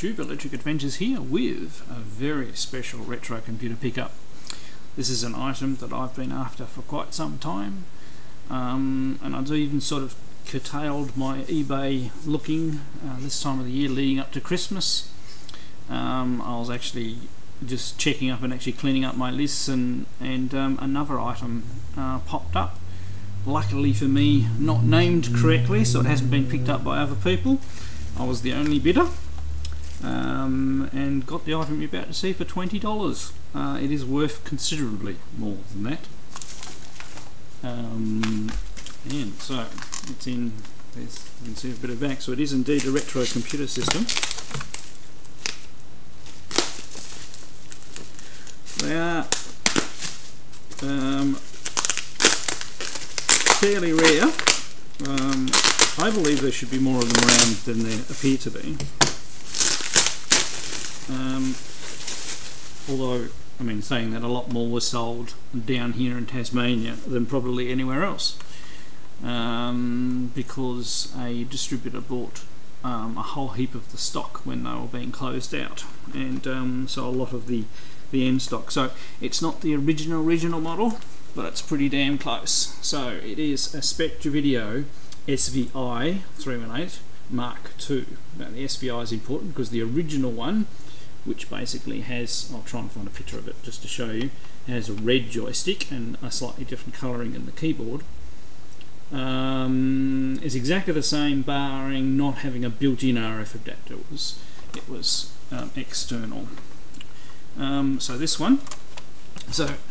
YouTube, Electric Adventures here with a very special retro computer pickup. This is an item that I've been after for quite some time, and I've even sort of curtailed my eBay looking this time of the year leading up to Christmas. I was actually just checking up and actually cleaning up my lists, and another item popped up. Luckily for me, not named correctly, so it hasn't been picked up by other people. I was the only bidder, and got the item you're about to see for $20. It is worth considerably more than that. And so it's in, you can see a bit of back, so it is indeed a retro computer system. They are fairly rare. I believe there should be more of them around than there appear to be. Although, I mean, saying that, a lot more were sold down here in Tasmania than probably anywhere else, because a distributor bought a whole heap of the stock when they were being closed out, and so a lot of the end stock. So it's not the original model, but it's pretty damn close. So it is a Spectravideo SVI-318 Mark II. Now the SVI is important because the original one, which basically has, I'll try and find a picture of it just to show you, has a red joystick and a slightly different colouring in the keyboard, is exactly the same, barring not having a built-in RF adapter. It was external. So this one,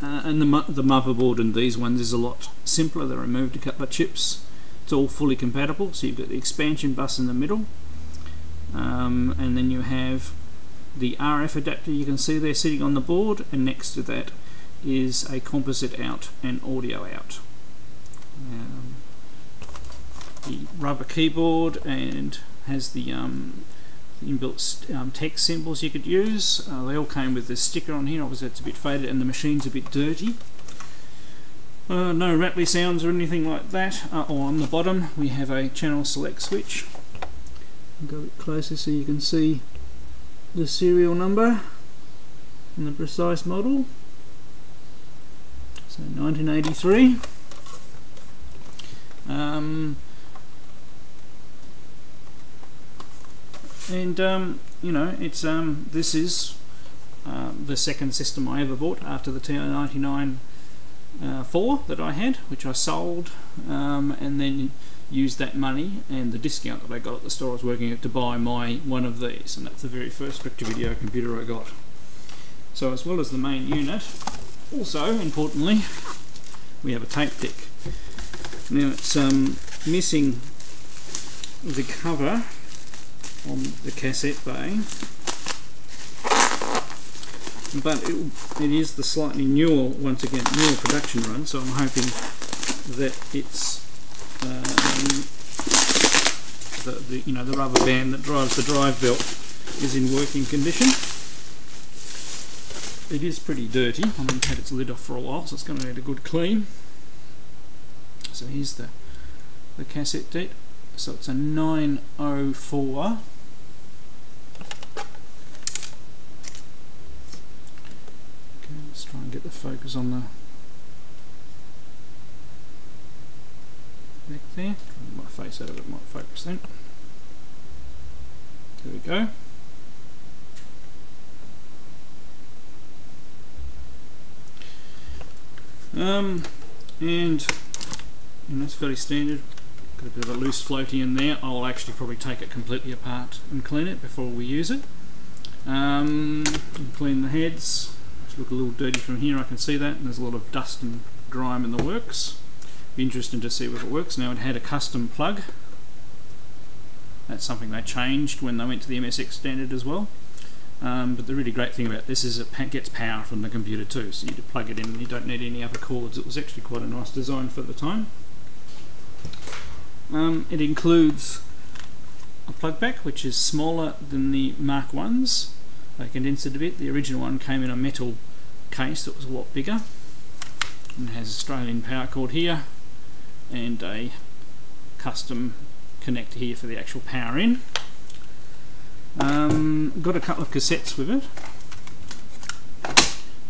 and the motherboard in these ones is a lot simpler. They removed a couple of chips. It's all fully compatible, so you've got the expansion bus in the middle, and then you have the RF adapter you can see there sitting on the board, and next to that is a composite out and audio out. The rubber keyboard, and has the inbuilt text symbols you could use. They all came with this sticker on here. Obviously it's a bit faded and the machine's a bit dirty. No rattly sounds or anything like that. On the bottom we have a channel select switch. I'll go a bit closer so you can see the serial number and the precise model. So 1983. You know, it's this is the second system I ever bought after the TI-99 4 that I had, which I sold, and then used that money and the discount that I got at the store I was working at to buy one of these, and that's the very first Spectravideo computer I got. So as well as the main unit, also importantly, we have a tape deck. Now it's missing the cover on the cassette bay, but it is the slightly newer, once again, newer production run, so I'm hoping that it's the rubber band that drives the drive belt is in working condition. It is pretty dirty. I mean, it's had its lid off for a while, so it's going to need a good clean. So here's the cassette deck. So it's a 904. Okay, let's try and get the focus on the back there. Get my face out of it, might focus then. There we go. And it's fairly standard. Got a bit of a loose floaty in there. I'll actually probably take it completely apart and clean it before we use it. Clean the heads, which look a little dirty from here, I can see that, and there's a lot of dust and grime in the works. Be interesting to see whether it works. Now, it had a custom plug. That's something they changed when they went to the MSX standard as well. But the really great thing about this is it gets power from the computer too, so you plug it in and you don't need any other cords. It was actually quite a nice design for the time. It includes a plug back, which is smaller than the Mark 1s. They condensed it a bit. The original one came in a metal case that was a lot bigger, and it has Australian power cord here and a custom connector here for the actual power in. Got a couple of cassettes with it.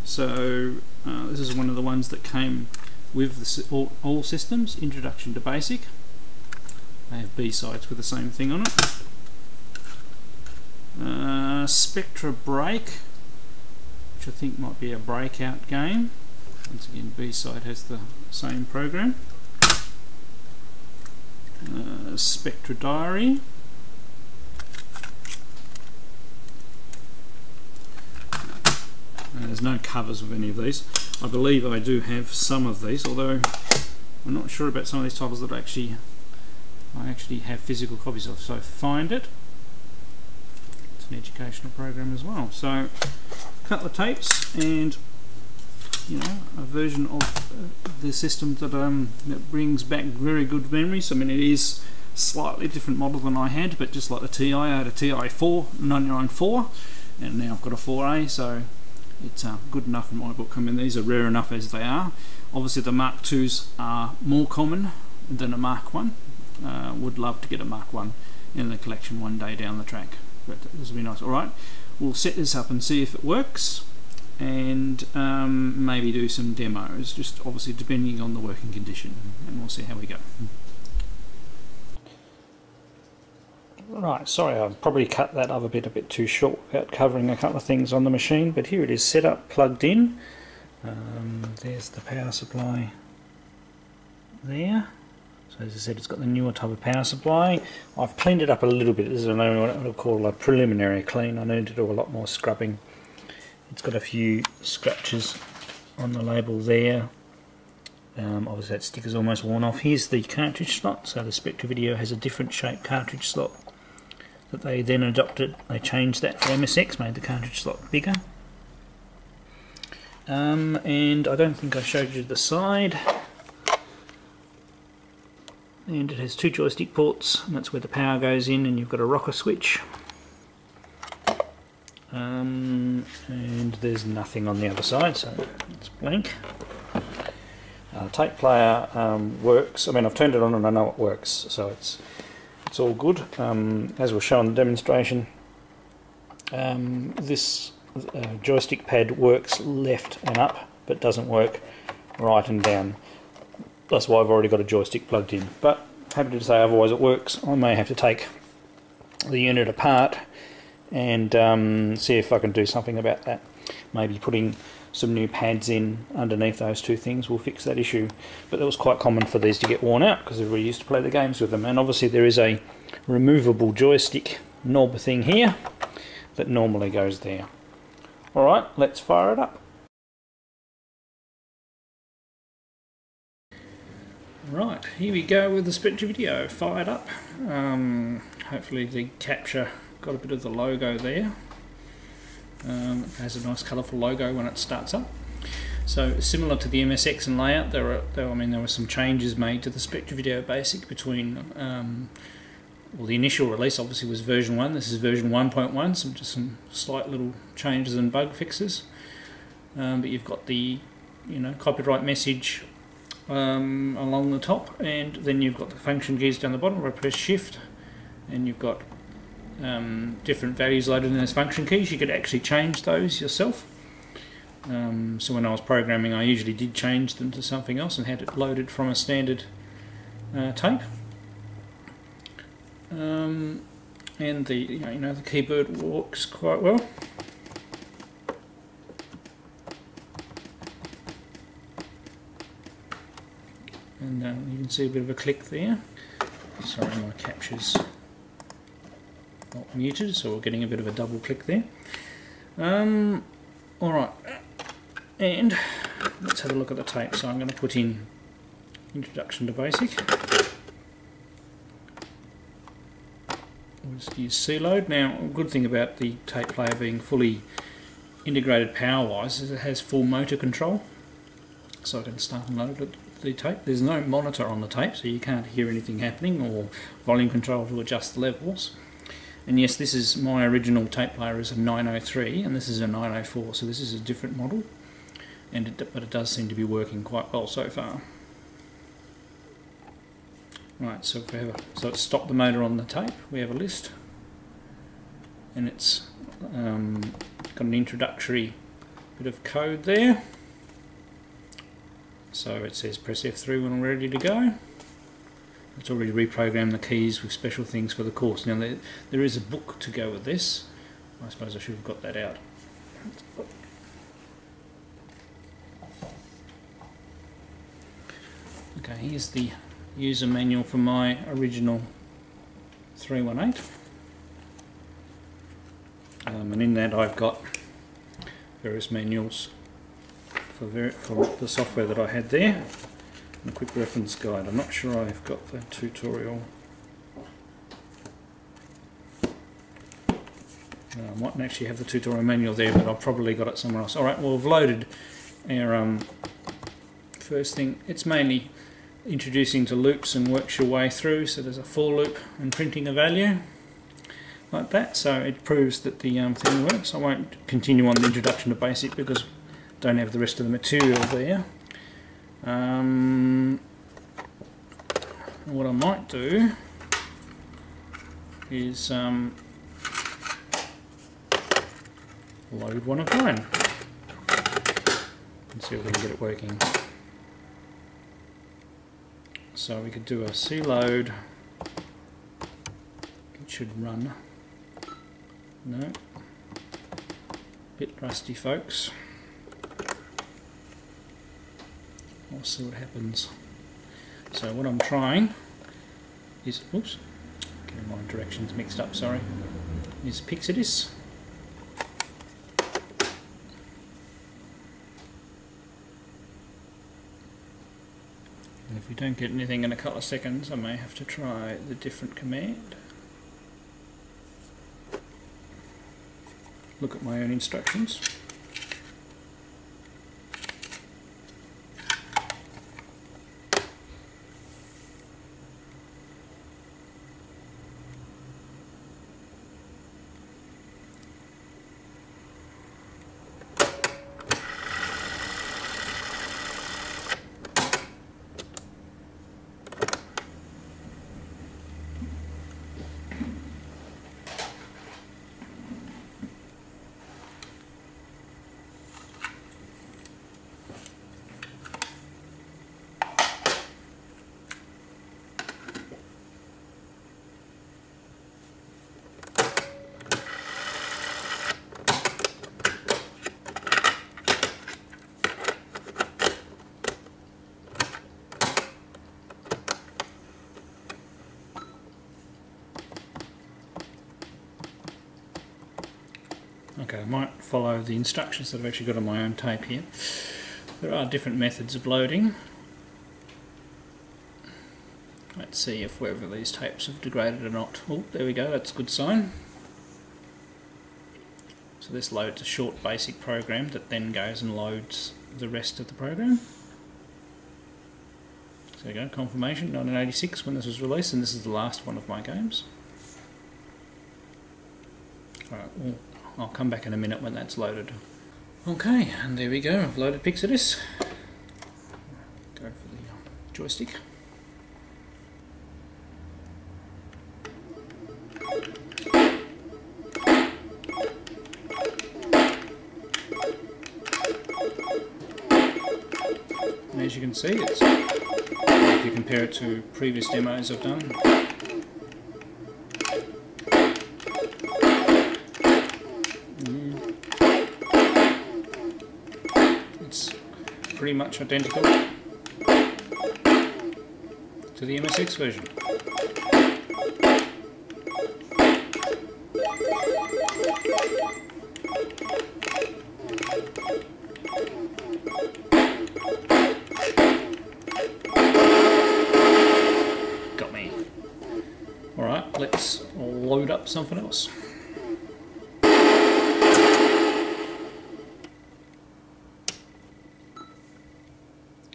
So this is one of the ones that came with the all systems, Introduction to Basic. They have B-sides with the same thing on it. Spectra Break, which I think might be a breakout game. Once again, B-side has the same program. Spectra Diary. There's no covers with any of these. I believe I do have some of these, although I'm not sure about some of these titles that I actually have physical copies of. So Find It. It's an educational program as well. So a couple of tapes and a version of the system that brings back very good memories. I mean, it is slightly different model than I had, but just like the TI, I had a TI 99.4, and now I've got a 4A, so it's good enough in my book. I mean, these are rare enough as they are. Obviously the Mark IIs are more common than a Mark 1. Would love to get a Mark 1 in the collection one day down the track, but this will be nice. Alright, we'll set this up and see if it works, and maybe do some demos, just obviously depending on the working condition, and we'll see how we go. Right, sorry, I've probably cut that other bit a bit too short without covering a couple of things on the machine, but here it is set up, plugged in. There's the power supply there. So as I said, it's got the newer type of power supply. I've cleaned it up a little bit. This is what I would call a preliminary clean. I need to do a lot more scrubbing. It's got a few scratches on the label there. Obviously that sticker's almost worn off. Here's the cartridge slot. So the Spectravideo has a different shaped cartridge slot that they then adopted. They changed that for MSX, made the cartridge slot bigger. And I don't think I showed you the side. And it has two joystick ports, and that's where the power goes in, and you've got a rocker switch. And there's nothing on the other side, so it's blank. Tape player works. I mean, I've turned it on and I know it works, so it's all good. As we'll show in the demonstration, this joystick pad works left and up, but doesn't work right and down. That's why I've already got a joystick plugged in. But happy to say otherwise it works. I may have to take the unit apart and see if I can do something about that. Maybe putting some new pads in underneath those two things will fix that issue. But it was quite common for these to get worn out because everybody used to play the games with them. And obviously there is a removable joystick knob thing here that normally goes there. Alright, let's fire it up. Right, here we go with the Spectravideo fired up. Hopefully the capture got a bit of the logo there. It has a nice colourful logo when it starts up. So similar to the MSX in layout, there were some changes made to the Spectravideo Basic between well, the initial release obviously was version 1. This is version 1.1. Just some slight little changes and bug fixes. But you've got the copyright message along the top, and then you've got the function keys down the bottom. I press shift and you've got different values loaded in those function keys. You could actually change those yourself. So when I was programming, I usually did change them to something else and had it loaded from a standard tape. And the keyboard works quite well. And you can see a bit of a click there. Sorry, my capture's not muted, so we're getting a bit of a double click there. Alright, and let's have a look at the tape. So I'm going to put in Introduction to Basic. We'll just use C-Load. Now, a good thing about the tape player being fully integrated power-wise is it has full motor control. So I can start and load the tape. There's no monitor on the tape, so you can't hear anything happening, or volume control to adjust the levels. And yes, this is my original tape player is a 903, and this is a 904, so this is a different model. But it does seem to be working quite well so far. Right, so it's stopped the motor on the tape. We have a list, and it's got an introductory bit of code there. So it says press F3 when we're ready to go. It's already reprogrammed the keys with special things for the course. Now there is a book to go with this. I suppose I should have got that out. Okay, here's the user manual for my original 318. And in that I've got various manuals for the software that I had there, and a quick reference guide. I'm not sure I've got the tutorial. I mightn't actually have the tutorial manual there, but I've probably got it somewhere else. Alright, well, we've loaded our first thing. It's mainly introducing to loops and works your way through, so there's a for loop and printing a value like that, so it proves that the thing works. I won't continue on the introduction to BASIC because I don't have the rest of the material there. What I might do is load one of mine and see if we can get it working. So we could do a cload. It should run. No, bit rusty, folks. We'll see what happens. So what I'm trying is, oops, getting my directions mixed up, sorry, is Pixidis. And if we don't get anything in a couple of seconds, I may have to try the different command. Look at my own instructions. Okay, I might follow the instructions that I've actually got on my own tape here. There are different methods of loading. Let's see if whether these tapes have degraded or not. Oh, there we go, that's a good sign. So this loads a short basic program that then goes and loads the rest of the program. So there you go, confirmation, 1986 when this was released, and this is the last one of my games. Alright, well, I'll come back in a minute when that's loaded. Okay, and there we go, I've loaded Pixidis. Go for the joystick. And as you can see, it's, if you compare it to previous demos I've done, it's pretty much identical to the MSX version. Got me. Alright, let's load up something else.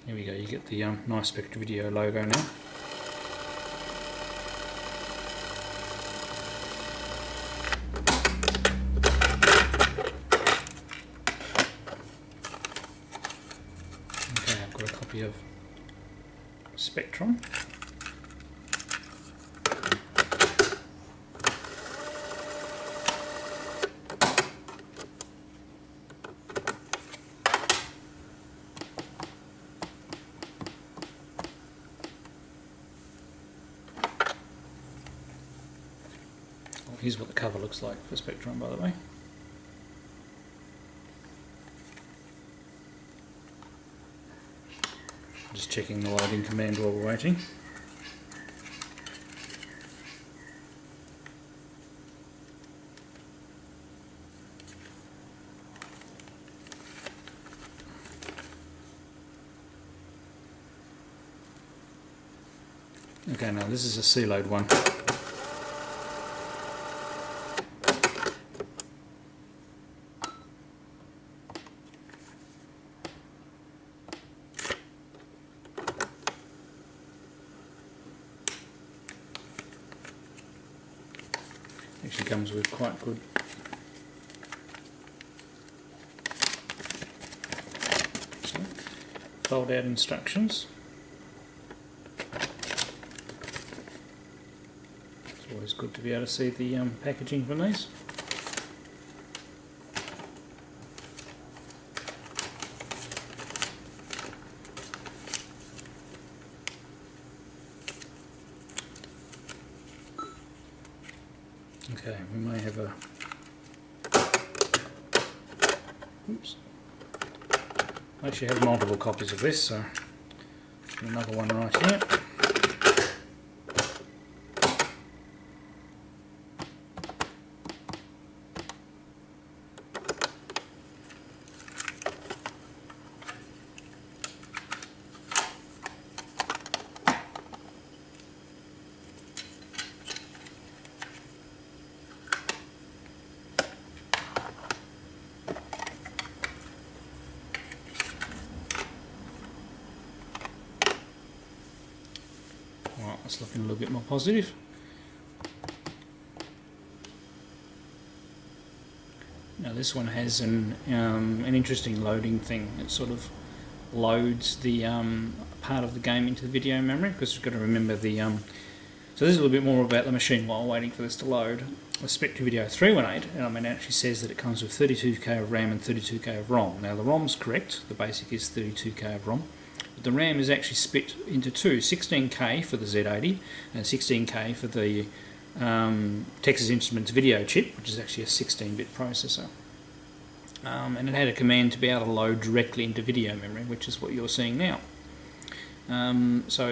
Here we go, you get the nice Spectravideo logo now. Okay, I've got a copy of Spectrum. Here's what the cover looks like for Spectrum, by the way. Just checking the loading command while we're waiting. Okay, now this is a C-load one. Actually comes with quite good fold out instructions. It's always good to be able to see the packaging from these. Okay, we may have a... Oops. I actually have multiple copies of this, so another one right here. Right, that's looking a little bit more positive. Now this one has an interesting loading thing. It sort of loads the part of the game into the video memory, because you've got to remember the... so this is a little bit more about the machine while waiting for this to load. The Spectravideo 318, it actually says that it comes with 32k of RAM and 32k of ROM. Now the ROM's correct, the basic is 32k of ROM. The RAM is actually split into two, 16k for the Z80 and 16k for the Texas Instruments video chip, which is actually a 16-bit processor. And it had a command to be able to load directly into video memory, which is what you're seeing now. So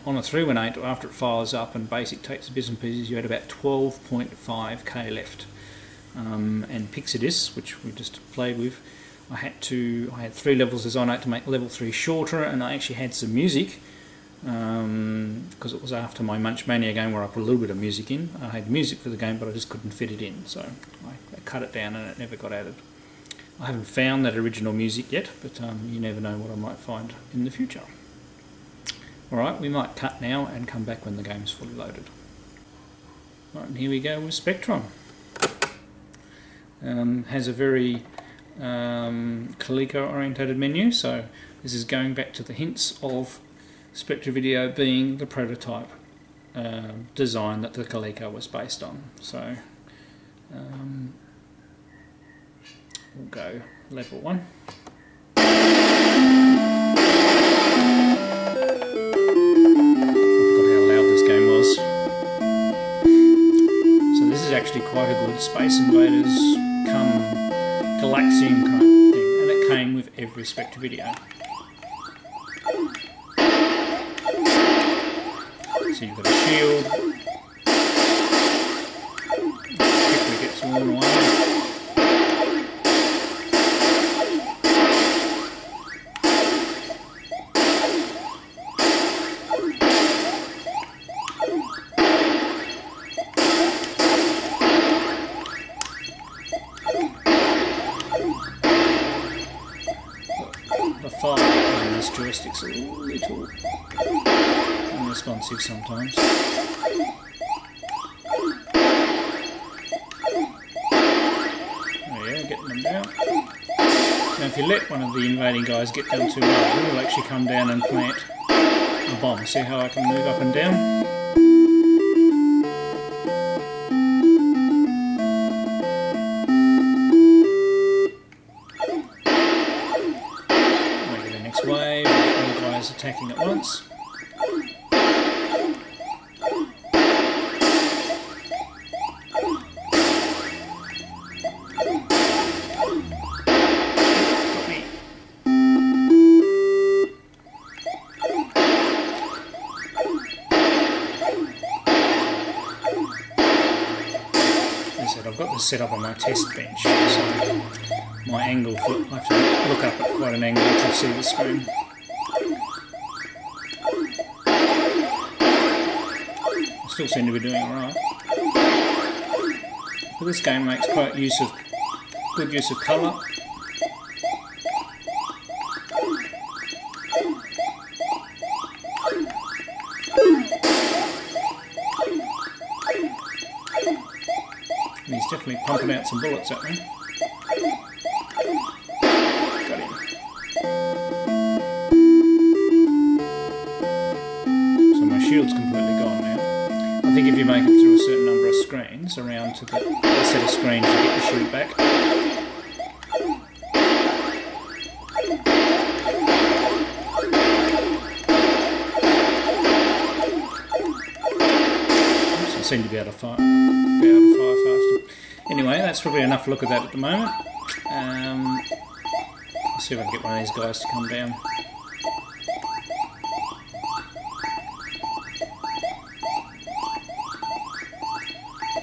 on a 318, after it fires up and BASIC takes the bits and pieces, you had about 12.5k left. And Pixidis, which we just played with, I had 3 levels designed out to make level 3 shorter, and I actually had some music because it was after my Munch Mania game where I put a little bit of music in. I had music for the game, but I just couldn't fit it in, so I cut it down and it never got added. I haven't found that original music yet, but you never know what I might find in the future. Alright, we might cut now and come back when the game's fully loaded. Right, and here we go with Spectrum. Has a very Coleco orientated menu, so this is going back to the hints of Spectravideo being the prototype design that the Coleco was based on. So we'll go level 1. Actually quite a good Space Invaders come Galaxian kind of thing, and it came with every Spectravideo. So you've got a shield, quickly gets worn away. The fire on this joystick's a little unresponsive sometimes. There we go, getting them down. Now if you let one of the invading guys get down too low, he'll actually come down and plant a bomb. See how I can move up and down? Wave, all the guys attacking at once. I've got this set up on my test bench, so my angle foot, I have to look up at quite an angle to see the screen. I still seem to be doing alright. But this game makes quite good use of colour. And he's definitely pumping out some bullets at me. Got him. So my shield's completely gone now. I think if you make it through a certain number of screens, around to the set of screens, you get your shield back. Oops, I seem to be able to fire faster. Anyway, that's probably enough look at that at the moment. I'll see if I can get one of these guys to come down.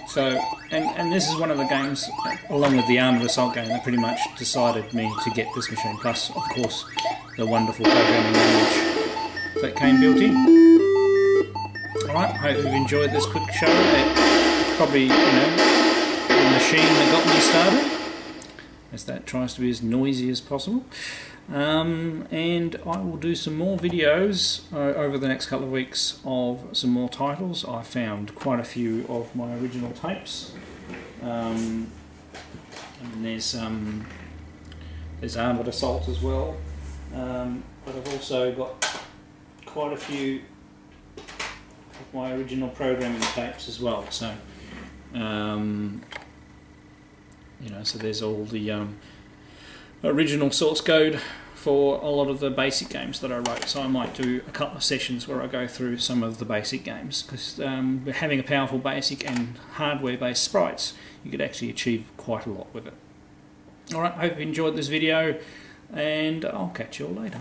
So, and this is one of the games, along with the Armoured Assault game, that pretty much decided me to get this machine. Plus, of course, the wonderful programming language that came built in. Alright, hope you've enjoyed this quick show. It's probably, you know, the machine that got me started, as that tries to be as noisy as possible. And I will do some more videos over the next couple of weeks of some more titles. I found quite a few of my original tapes, and there's Armoured Assault as well, but I've also got quite a few of my original programming tapes as well. So you know, so there's all the original source code for a lot of the basic games that I wrote. So I might do a couple of sessions where I go through some of the basic games, because having a powerful basic and hardware based sprites, you could actually achieve quite a lot with it. Alright, hope you enjoyed this video, and I'll catch you all later.